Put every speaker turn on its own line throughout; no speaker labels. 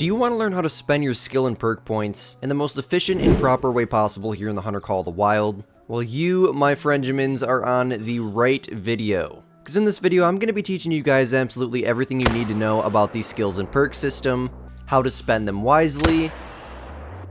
Do you want to learn how to spend your skill and perk points in the most efficient and proper way possible here in the Hunter Call of the Wild? Well, you, my friendjamins, are on the right video. Because in this video, I'm going to be teaching you guys absolutely everything you need to know about the skills and perk system, how to spend them wisely,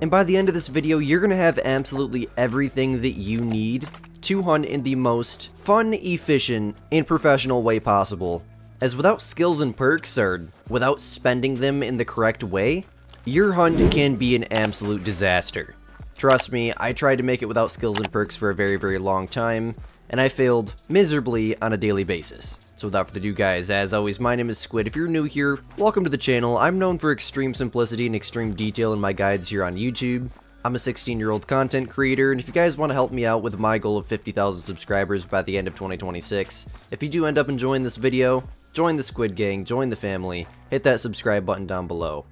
and by the end of this video, you're going to have absolutely everything that you need to hunt in the most fun, efficient, and professional way possible. As without skills and perks, or without spending them in the correct way, your hunt can be an absolute disaster. Trust me, I tried to make it without skills and perks for a very, very long time, and I failed miserably on a daily basis. So without further ado guys, as always, my name is Squid. If you're new here, welcome to the channel. I'm known for extreme simplicity and extreme detail in my guides here on YouTube. I'm a 16-year-old content creator, and if you guys want to help me out with my goal of 50,000 subscribers by the end of 2026, if you do end up enjoying this video, join the Squid Gang, join the family, hit that subscribe button down below.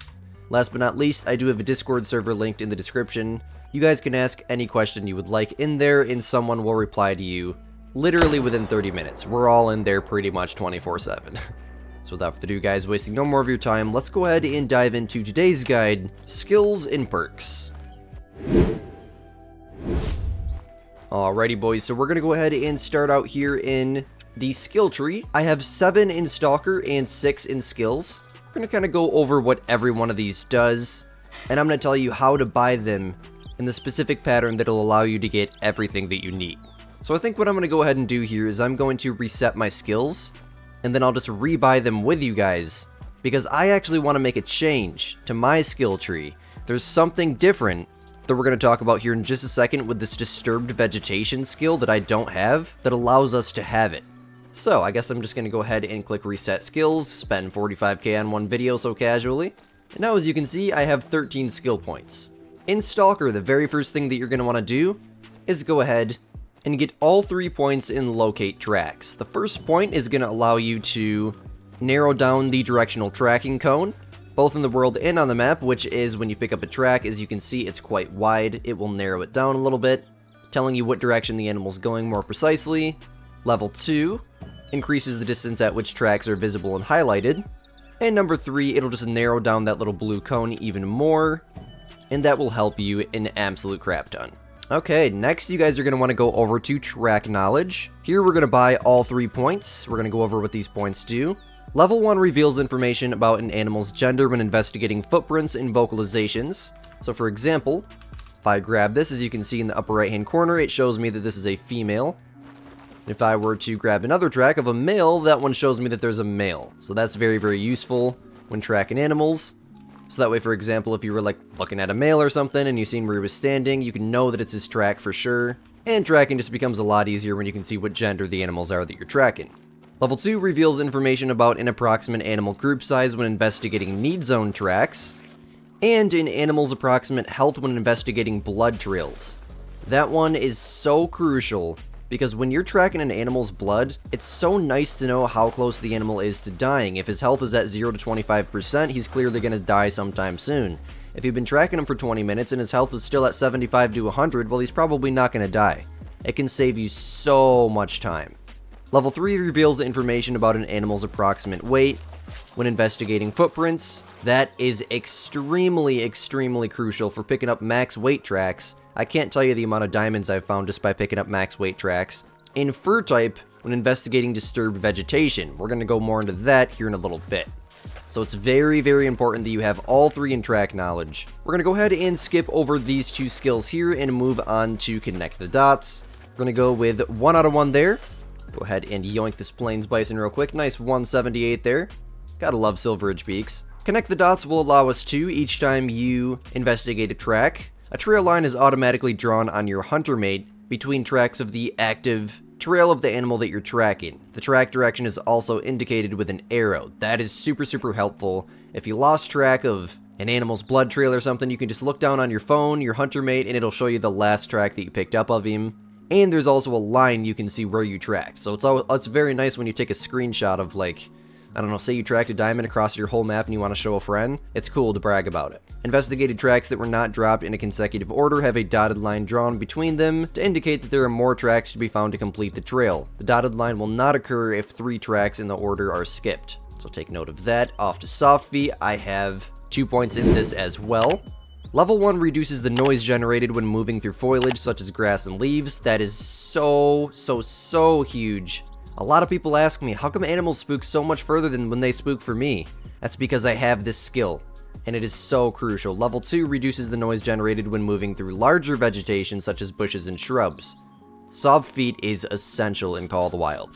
Last but not least, I do have a Discord server linked in the description. You guys can ask any question you would like in there, and someone will reply to you literally within 30 minutes. We're all in there pretty much 24/7. So without further ado guys, wasting no more of your time, let's go ahead and dive into today's guide, Skills and Perks. Alrighty boys, so we're going to go ahead and start out here in the skill tree. I have 7 in Stalker and 6 in Skills. We're going to kind of go over what every one of these does, and I'm going to tell you how to buy them in the specific pattern that'll allow you to get everything that you need. So I think what I'm going to go ahead and do here is I'm going to reset my skills, and then I'll just rebuy them with you guys, because I actually want to make a change to my skill tree. There's something different that we're going to talk about here in just a second with this disturbed vegetation skill that I don't have that allows us to have it. So I guess I'm just going to go ahead and click reset skills, spend 45k on one video so casually. And now as you can see, I have 13 skill points. In Stalker, the very first thing that you're going to want to do is go ahead and get all 3 points in locate tracks. The first point is going to allow you to narrow down the directional tracking cone, both in the world and on the map, which is when you pick up a track, as you can see, it's quite wide. It will narrow it down a little bit, telling you what direction the animal's going more precisely. Level 2 increases the distance at which tracks are visible and highlighted. And number 3, it'll just narrow down that little blue cone even more, and that will help you an absolute crap ton. Okay, next you guys are going to want to go over to track knowledge. Here we're going to buy all 3 points. We're going to go over what these points do. Level 1 reveals information about an animal's gender when investigating footprints and vocalizations. So for example, if I grab this, as you can see in the upper right hand corner, it shows me that this is a female. If I were to grab another track of a male, that one shows me that there's a male. So that's very, very useful when tracking animals. So that way, for example, if you were like looking at a male or something and you seen where he was standing, you can know that it's his track for sure. And tracking just becomes a lot easier when you can see what gender the animals are that you're tracking. Level 2 reveals information about an approximate animal group size when investigating need zone tracks, and an animal's approximate health when investigating blood trails. That one is so crucial, because when you're tracking an animal's blood, it's so nice to know how close the animal is to dying. If his health is at 0 to 25%, he's clearly going to die sometime soon. If you've been tracking him for 20 minutes and his health is still at 75 to 100, well, he's probably not going to die. It can save you so much time. Level 3 reveals information about an animal's approximate weight when investigating footprints. That is extremely, extremely crucial for picking up max weight tracks. I can't tell you the amount of diamonds I've found just by picking up max weight tracks. In fur type, when investigating disturbed vegetation. We're going to go more into that here in a little bit. So it's very, very important that you have all 3 in track knowledge. We're going to go ahead and skip over these 2 skills here and move on to connect the dots. We're going to go with 1 out of 1 there. Go ahead and yoink this plains bison real quick. Nice 178 there. Gotta love Silverage Peaks. Connect the dots will allow us to, each time you investigate a track, a trail line is automatically drawn on your hunter mate between tracks of the active trail of the animal that you're tracking. The track direction is also indicated with an arrow. That is super, super helpful. If you lost track of an animal's blood trail or something, you can just look down on your phone, your hunter mate, and it'll show you the last track that you picked up of him. And there's also a line you can see where you tracked. So it's very nice when you take a screenshot of, like, I don't know, say you tracked a diamond across your whole map and you want to show a friend. It's cool to brag about it. Investigated tracks that were not dropped in a consecutive order have a dotted line drawn between them to indicate that there are more tracks to be found to complete the trail. The dotted line will not occur if 3 tracks in the order are skipped. So take note of that. Off to Soft Feet, I have 2 points in this as well. Level 1 reduces the noise generated when moving through foliage such as grass and leaves. That is so huge. A lot of people ask me, how come animals spook so much further than when they spook for me? That's because I have this skill, and it is so crucial. Level 2 reduces the noise generated when moving through larger vegetation such as bushes and shrubs. Soft feet is essential in Call of the Wild.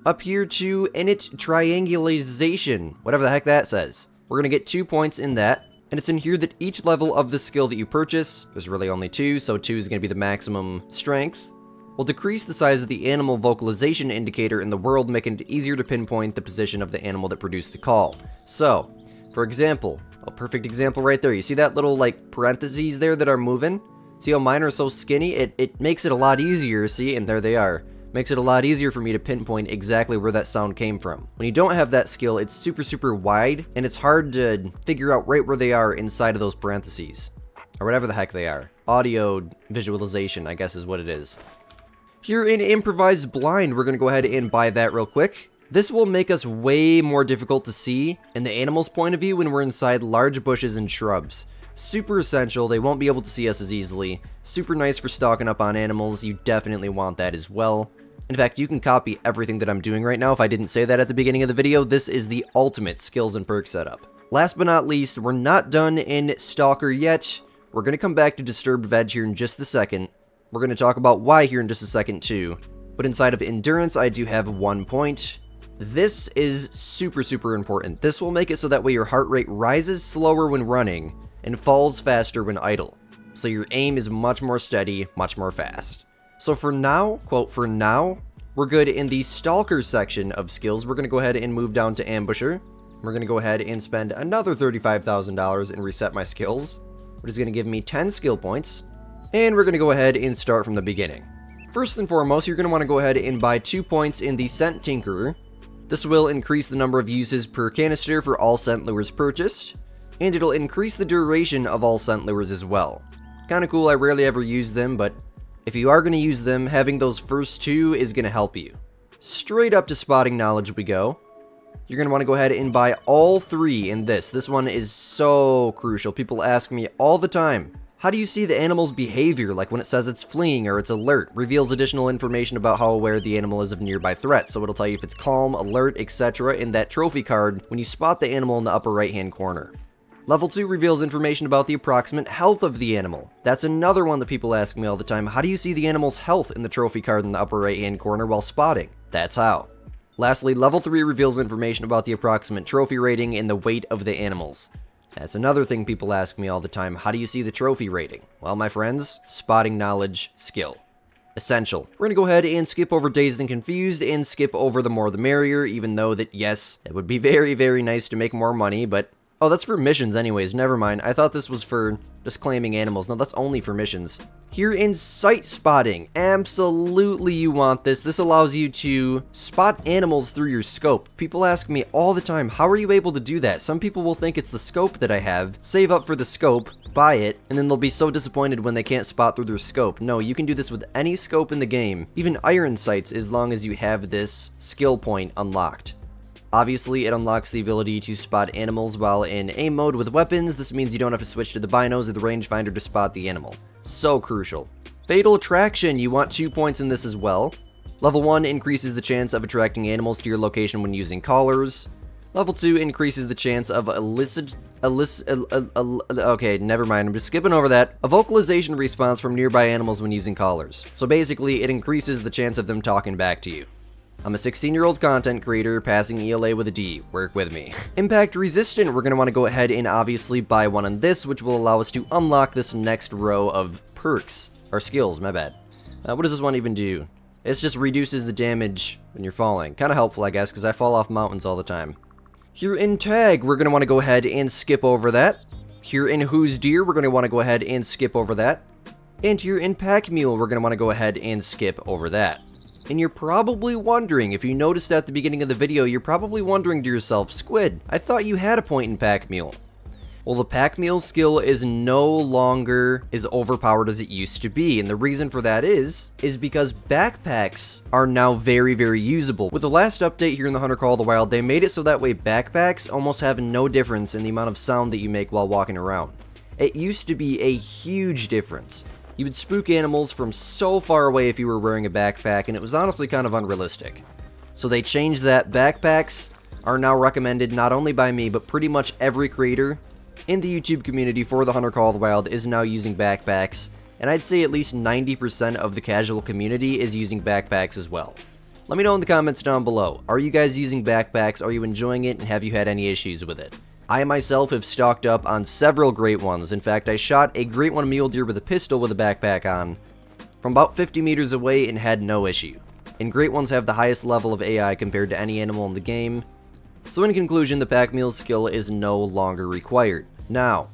Up here to init triangulation, whatever the heck that says. We're going to get 2 points in that, and it's in here that each level of the skill that you purchase, there's really only 2, so 2 is going to be the maximum strength, will decrease the size of the animal vocalization indicator in the world, making it easier to pinpoint the position of the animal that produced the call. So, for example, a perfect example right there, you see that little like parentheses there that are moving? See how mine are so skinny? It makes it a lot easier, see, and there they are. Makes it a lot easier for me to pinpoint exactly where that sound came from. When you don't have that skill, it's super wide, and it's hard to figure out right where they are inside of those parentheses. Or whatever the heck they are. Audio visualization, I guess is what it is. Here in Improvised Blind, we're going to go ahead and buy that real quick. This will make us way more difficult to see in the animal's point of view when we're inside large bushes and shrubs. Super essential, they won't be able to see us as easily. Super nice for stocking up on animals, you definitely want that as well. In fact, you can copy everything that I'm doing right now. If I didn't say that at the beginning of the video, this is the ultimate skills and perk setup. Last but not least, we're not done in Stalker yet. We're going to come back to Disturbed Veg here in just a second. We're going to talk about why here in just a second too. But inside of Endurance, I do have 1 point. This is super important. This will make it so that way your heart rate rises slower when running and falls faster when idle. So your aim is much more steady, much more fast. So for now, quote, for now, we're good in the Stalker section of skills. We're going to go ahead and move down to Ambusher. We're going to go ahead and spend another $35,000 and reset my skills, which is going to give me 10 skill points. And we're going to go ahead and start from the beginning. First and foremost, you're going to want to go ahead and buy 2 points in the Scent Tinkerer. This will increase the number of uses per canister for all scent lures purchased, and it'll increase the duration of all scent lures as well. Kinda cool, I rarely ever use them, but if you are going to use them, having those first 2 is going to help you. Straight up to Spotting Knowledge we go. You're going to want to go ahead and buy all 3 in this. This one is so crucial. People ask me all the time, how do you see the animal's behavior, like when it says it's fleeing or it's alert? Reveals additional information about how aware the animal is of nearby threats, so it'll tell you if it's calm, alert, etc. in that trophy card when you spot the animal in the upper right hand corner. Level 2 reveals information about the approximate health of the animal. That's another one that people ask me all the time. How do you see the animal's health in the trophy card in the upper right hand corner while spotting? That's how. Lastly, level 3 reveals information about the approximate trophy rating and the weight of the animals. That's another thing people ask me all the time. How do you see the trophy rating? Well, my friends, Spotting Knowledge skill. Essential. We're going to go ahead and skip over Dazed and Confused and skip over the more the merrier, even though that, yes, it would be very nice to make more money, but oh, that's for missions anyways, never mind. I thought this was for just claiming animals. No, that's only for missions. Here in Sight Spotting, absolutely you want this. This allows you to spot animals through your scope. People ask me all the time, how are you able to do that? Some people will think it's the scope that I have, save up for the scope, buy it, and then they'll be so disappointed when they can't spot through their scope. No, you can do this with any scope in the game, even iron sights, as long as you have this skill point unlocked. Obviously, it unlocks the ability to spot animals while in aim mode with weapons. This means you don't have to switch to the binos or the rangefinder to spot the animal. So crucial. Fatal Attraction, you want 2 points in this as well. Level 1 increases the chance of attracting animals to your location when using collars. Level 2 increases the chance of okay, never mind, I'm just skipping over that. A vocalization response from nearby animals when using collars. So basically, it increases the chance of them talking back to you. I'm a 16-year-old content creator, passing ELA with a D. Work with me. Impact Resistant, we're going to want to go ahead and obviously buy one on this, which will allow us to unlock this next row of perks. Or skills, my bad. What does this one even do? It just reduces the damage when you're falling. Kind of helpful, I guess, because I fall off mountains all the time. Here in Tag, we're going to want to go ahead and skip over that. Here in Who's Deer, we're going to want to go ahead and skip over that. And here in Pack Mule, we're going to want to go ahead and skip over that. And you're probably wondering, if you noticed at the beginning of the video, you're probably wondering to yourself, Squid, I thought you had a point in Pack Mule. Well, the pack mule skill is no longer as overpowered as it used to be, and the reason for that is because backpacks are now very, very usable. With the last update here in the Hunter Call of the Wild, they made it so that way backpacks almost have no difference in the amount of sound that you make while walking around. It used to be a huge difference. You would spook animals from so far away if you were wearing a backpack, and it was honestly kind of unrealistic. So they changed that. Backpacks are now recommended not only by me, but pretty much every creator in the YouTube community for the Hunter Call of the Wild is now using backpacks, and I'd say at least 90% of the casual community is using backpacks as well. Let me know in the comments down below. Are you guys using backpacks? Are you enjoying it? And have you had any issues with it? I myself have stocked up on several great ones. In fact, I shot a great one mule deer with a pistol with a backpack on from about 50 meters away and had no issue. And great ones have the highest level of AI compared to any animal in the game. So in conclusion, the pack mule skill is no longer required. Now,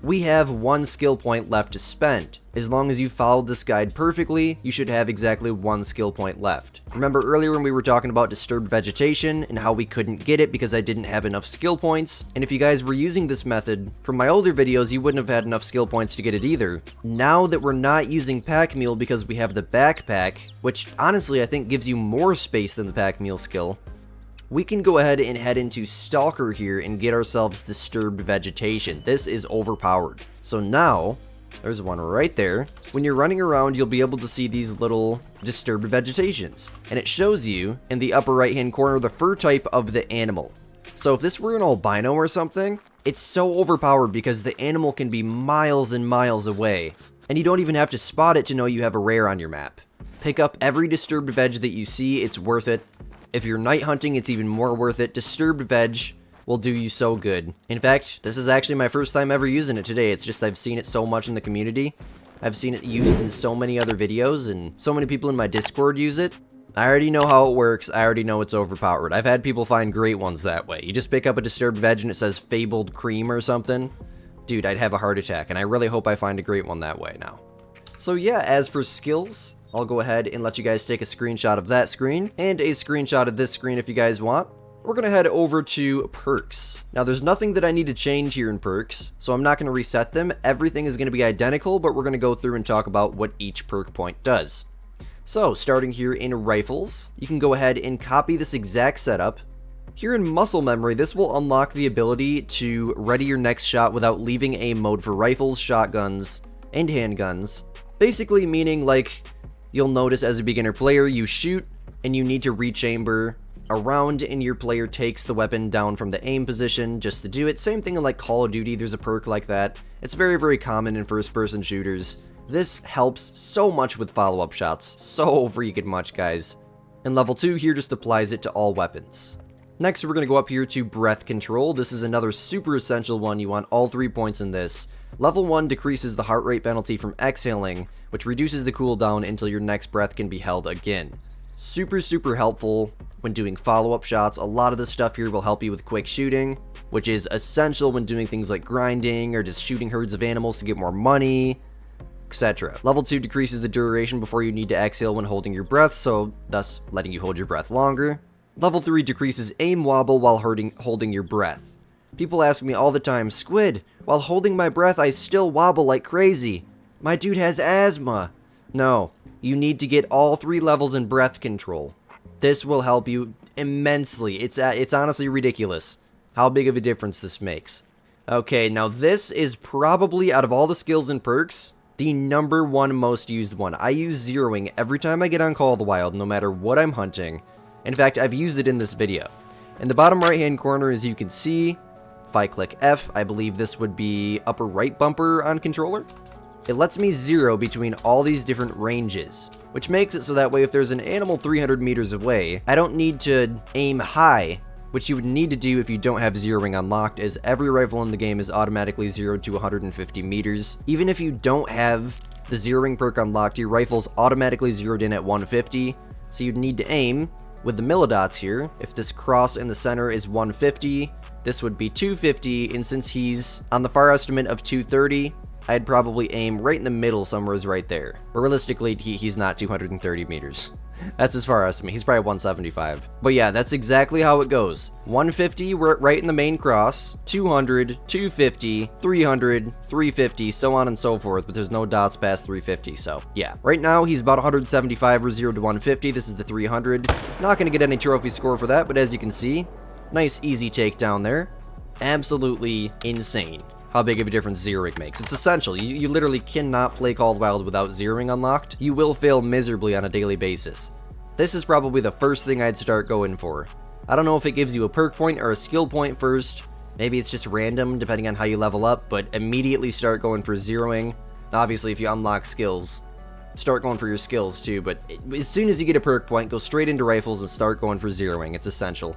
we have one skill point left to spend. As long as you followed this guide perfectly, you should have exactly one skill point left. Remember earlier when we were talking about disturbed vegetation and how we couldn't get it because I didn't have enough skill points? And if you guys were using this method from my older videos, you wouldn't have had enough skill points to get it either. Now that we're not using pack mule because we have the backpack, which honestly I think gives you more space than the pack mule skill, we can go ahead and head into Stalker here and get ourselves disturbed vegetation. This is overpowered. So now, there's one right there. When you're running around, you'll be able to see these little disturbed vegetations. And it shows you in the upper right hand corner the fur type of the animal. So if this were an albino or something, it's so overpowered because the animal can be miles and miles away. And you don't even have to spot it to know you have a rare on your map. Pick up every disturbed veg that you see, it's worth it. If you're night hunting, it's even more worth it. Disturbed veg will do you so good. In fact, this is actually my first time ever using it today. It's just I've seen it so much in the community. I've seen it used in so many other videos, and so many people in my Discord use it. I already know how it works. I already know it's overpowered. I've had people find great ones that way. You just pick up a disturbed veg and it says Fabled Cream or something. Dude, I'd have a heart attack, and I really hope I find a great one that way now. So yeah, as for skills, I'll go ahead and let you guys take a screenshot of that screen and a screenshot of this screen if you guys want. We're going to head over to perks. Now there's nothing that I need to change here in perks, so I'm not going to reset them. Everything is going to be identical, but we're going to go through and talk about what each perk point does. So starting here in rifles, you can go ahead and copy this exact setup. Here in muscle memory, this will unlock the ability to ready your next shot without leaving aim mode for rifles, shotguns, and handguns. Basically meaning like, you'll notice as a beginner player, you shoot and you need to rechamber a round and your player takes the weapon down from the aim position just to do it. Same thing in like Call of Duty, there's a perk like that. It's very, very common in first-person shooters. This helps so much with follow-up shots. So freaking much, guys. And level 2 here just applies it to all weapons. Next, we're going to go up here to breath control. This is another super essential one. You want all 3 points in this. Level 1 decreases the heart rate penalty from exhaling, which reduces the cooldown until your next breath can be held again. Super, super helpful when doing follow-up shots. A lot of this stuff here will help you with quick shooting, which is essential when doing things like grinding or just shooting herds of animals to get more money, etc. Level 2 decreases the duration before you need to exhale when holding your breath, so thus letting you hold your breath longer. Level 3 decreases aim wobble while holding your breath. People ask me all the time, Squid, while holding my breath I still wobble like crazy. My dude has asthma. No, you need to get all 3 levels in breath control. This will help you immensely. It's honestly ridiculous how big of a difference this makes. Okay, now this is probably, out of all the skills and perks, the #1 most used one. I use zeroing every time I get on Call of the Wild, no matter what I'm hunting. In fact, I've used it in this video. In the bottom right hand corner, as you can see, if I click F, I believe this would be upper right bumper on controller. It lets me zero between all these different ranges, which makes it so that way if there's an animal 300 meters away, I don't need to aim high, which you would need to do if you don't have zeroing unlocked, as every rifle in the game is automatically zeroed to 150 meters. Even if you don't have the zeroing perk unlocked, your rifle's automatically zeroed in at 150, so you'd need to aim with the millidots here. If this cross in the center is 150, this would be 250, and since he's on the far estimate of 230, I'd probably aim right in the middle somewhere right there. But realistically, he's not 230 meters. That's his far estimate. He's probably 175. But yeah, that's exactly how it goes. 150, we're right in the main cross. 200, 250, 300, 350, so on and so forth. But there's no dots past 350, so yeah. Right now, he's about 175 or 0 to 150. This is the 300. Not going to get any trophy score for that, but as you can see, nice easy takedown there. Absolutely insane how big of a difference zeroing makes. It's essential. You literally cannot play Call of the Wild without zeroing unlocked. You will fail miserably on a daily basis. This is probably the first thing I'd start going for. I don't know if it gives you a perk point or a skill point first. Maybe it's just random depending on how you level up, but immediately start going for zeroing. Obviously, if you unlock skills, start going for your skills too, but as soon as you get a perk point, go straight into rifles and start going for zeroing. It's essential.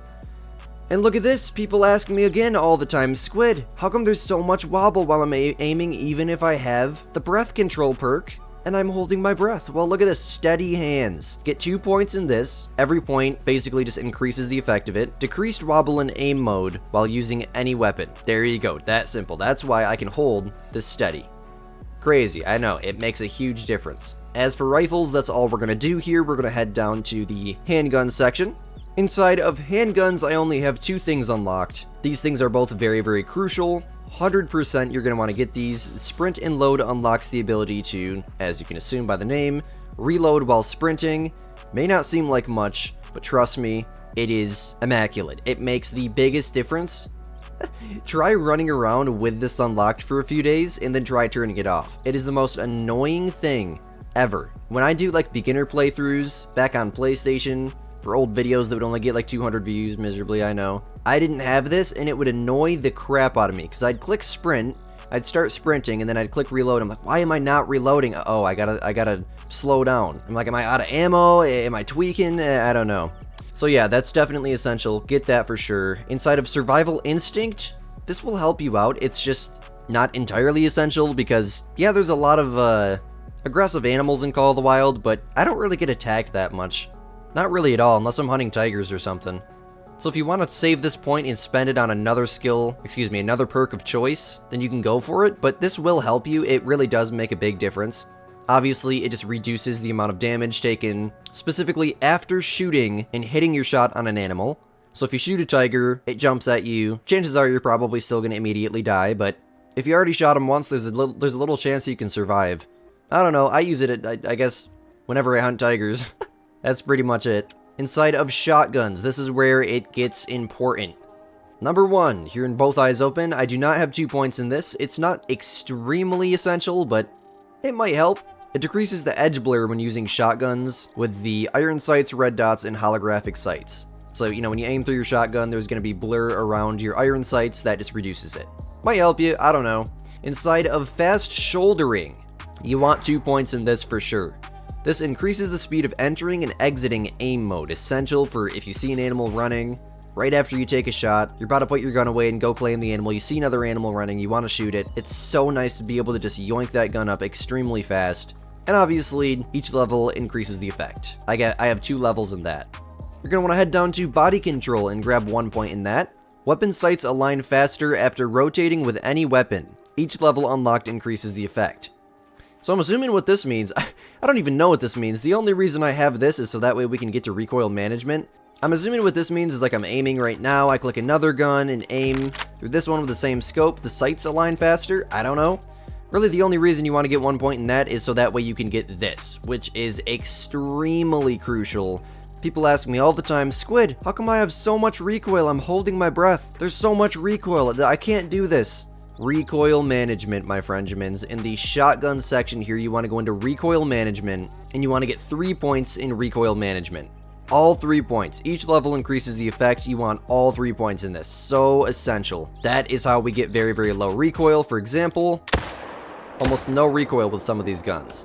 And look at this, people ask me again all the time, Squid, how come there's so much wobble while I'm aiming even if I have the breath control perk and I'm holding my breath? Well, look at this, steady hands. Get 2 points in this. Every point basically just increases the effect of it. Decreased wobble in aim mode while using any weapon. There you go, that simple. That's why I can hold this steady. Crazy, I know, it makes a huge difference. As for rifles, that's all we're gonna do here. We're gonna head down to the handgun section. Inside of handguns, I only have 2 things unlocked. These things are both very, very crucial. 100% you're going to want to get these. Sprint and load unlocks the ability to, as you can assume by the name, reload while sprinting. May not seem like much, but trust me, it is immaculate. It makes the biggest difference. Try running around with this unlocked for a few days and then try turning it off. It is the most annoying thing ever. When I do like beginner playthroughs back on PlayStation, for old videos that would only get like 200 views miserably, I know. I didn't have this, and it would annoy the crap out of me, because I'd click sprint, I'd start sprinting, and then I'd click reload. I'm like, why am I not reloading? Oh, I gotta slow down. I'm like, am I out of ammo? Am I tweaking? I don't know. So yeah, that's definitely essential. Get that for sure. Inside of survival instinct, this will help you out. It's just not entirely essential, because yeah, there's a lot of aggressive animals in Call of the Wild, but I don't really get attacked that much. Not really at all, unless I'm hunting tigers or something. So if you want to save this point and spend it on another another perk of choice, then you can go for it, but this will help you. It really does make a big difference. Obviously, it just reduces the amount of damage taken, specifically after shooting and hitting your shot on an animal. So if you shoot a tiger, it jumps at you, chances are you're probably still going to immediately die, but if you already shot him once, there's a little chance you can survive. I don't know, I use it, I guess, whenever I hunt tigers. That's pretty much it. Inside of shotguns, this is where it gets important. Number 1, hearing both eyes open, I do not have 2 points in this. It's not extremely essential, but it might help. It decreases the edge blur when using shotguns with the iron sights, red dots, and holographic sights. So, you know, when you aim through your shotgun, there's going to be blur around your iron sights. That just reduces it. Might help you, I don't know. Inside of fast shouldering, you want 2 points in this for sure. This increases the speed of entering and exiting aim mode, essential for if you see an animal running, right after you take a shot, you're about to put your gun away and go claim the animal, you see another animal running, you want to shoot it. It's so nice to be able to just yoink that gun up extremely fast. And obviously, each level increases the effect. I have 2 levels in that. You're going to want to head down to body control and grab 1 point in that. Weapon sights align faster after rotating with any weapon. Each level unlocked increases the effect. So I'm assuming what this means, I don't even know what this means. The only reason I have this is so that way we can get to recoil management. I'm assuming what this means is like I'm aiming right now, I click another gun and aim through this one with the same scope, the sights align faster, I don't know. Really the only reason you want to get 1 point in that is so that way you can get this, which is extremely crucial. People ask me all the time, Squid, how come I have so much recoil? I'm holding my breath. There's so much recoil, I can't do this. Recoil management, my friendjamins. In the shotgun section here, you want to go into recoil management, and you want to get 3 points in recoil management. All 3 points. Each level increases the effect. You want all 3 points in this. So essential. That is how we get very, very low recoil. For example, almost no recoil with some of these guns.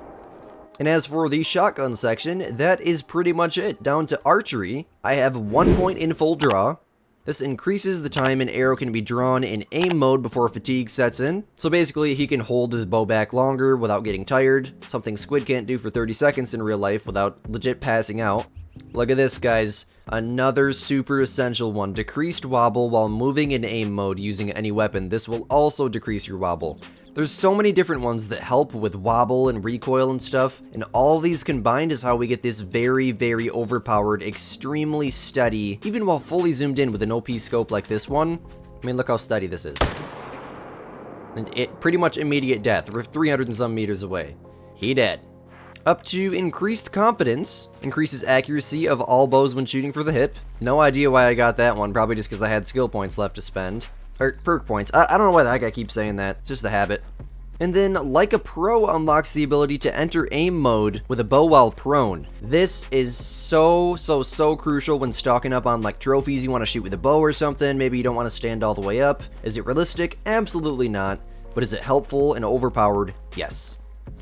And as for the shotgun section, that is pretty much it. Down to archery, I have 1 point in full draw. This increases the time an arrow can be drawn in aim mode before fatigue sets in. So basically, he can hold his bow back longer without getting tired, something Squid can't do for 30 seconds in real life without legit passing out. Look at this, guys. Another super essential one. Decreased wobble while moving in aim mode using any weapon. This will also decrease your wobble. There's so many different ones that help with wobble and recoil and stuff, and all these combined is how we get this very, very overpowered, extremely steady, even while fully zoomed in with an OP scope like this one. I mean, look how steady this is. And it pretty much immediate death. We're 300 and some meters away. He dead. Up to increased confidence. Increases accuracy of all bows when shooting for the hip. No idea why I got that one. Probably just because I had skill points left to spend. Or perk points. I don't know why the heck I keep saying that. It's just a habit. And then, like a pro unlocks the ability to enter aim mode with a bow while prone. This is so crucial when stocking up on like trophies you want to shoot with a bow or something. Maybe you don't want to stand all the way up. Is it realistic? Absolutely not. But is it helpful and overpowered? Yes.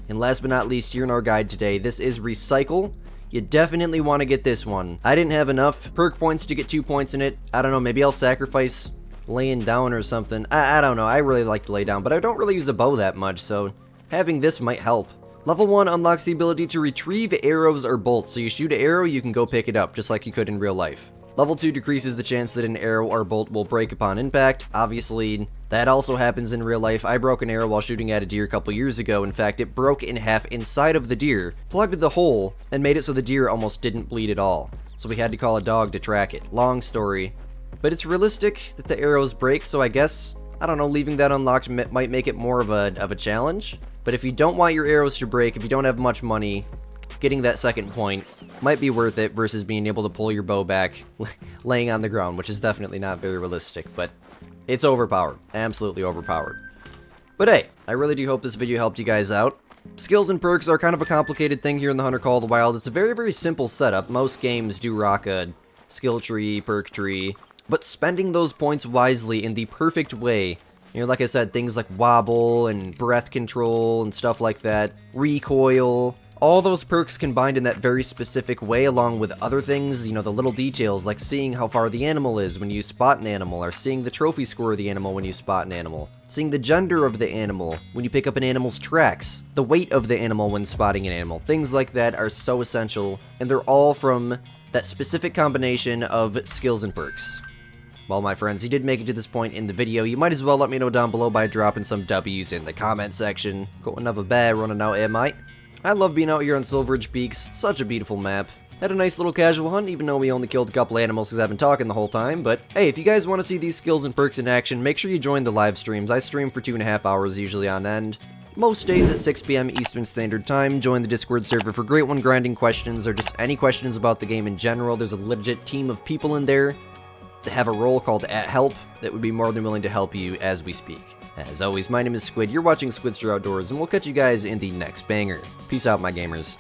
And last but not least, here in our guide today, this is Recycle. You definitely want to get this one. I didn't have enough perk points to get 2 points in it. I don't know, maybe I'll sacrifice laying down or something. I don't know, I really like to lay down, but I don't really use a bow that much, so having this might help. Level 1 unlocks the ability to retrieve arrows or bolts, so you shoot an arrow, you can go pick it up, just like you could in real life. Level 2 decreases the chance that an arrow or bolt will break upon impact. Obviously, that also happens in real life. I broke an arrow while shooting at a deer a couple years ago. In fact, it broke in half inside of the deer, plugged the hole, and made it so the deer almost didn't bleed at all. So we had to call a dog to track it. Long story. But it's realistic that the arrows break, so I guess, I don't know, leaving that unlocked might make it more of a challenge. But if you don't want your arrows to break, if you don't have much money, getting that second point might be worth it versus being able to pull your bow back laying on the ground, which is definitely not very realistic, but it's overpowered. Absolutely overpowered. But hey, I really do hope this video helped you guys out. Skills and perks are kind of a complicated thing here in the Hunter Call of the Wild. It's a very simple setup. Most games do rock a skill tree, perk tree, but spending those points wisely in the perfect way, you know, like I said, things like wobble and breath control and stuff like that, recoil, all those perks combined in that very specific way along with other things, you know, the little details like seeing how far the animal is when you spot an animal, or seeing the trophy score of the animal when you spot an animal, seeing the gender of the animal when you pick up an animal's tracks, the weight of the animal when spotting an animal. Things like that are so essential, and they're all from that specific combination of skills and perks. Well, my friends, you did make it to this point in the video. You might as well let me know down below by dropping some W's in the comment section. Got another bear running out here, mate. I love being out here on Silveridge Peaks. Such a beautiful map. Had a nice little casual hunt, even though we only killed a couple animals because I've been talking the whole time. But hey, if you guys want to see these skills and perks in action, make sure you join the live streams. I stream for 2.5 hours usually on end. Most days at 6 p.m. Eastern Standard Time. Join the Discord server for great one grinding questions or just any questions about the game in general. There's a legit team of people in there that have a role called @help that would be more than willing to help you as we speak. As always, my name is Squid, you're watching Squidster Outdoors, and we'll catch you guys in the next banger. Peace out, my gamers.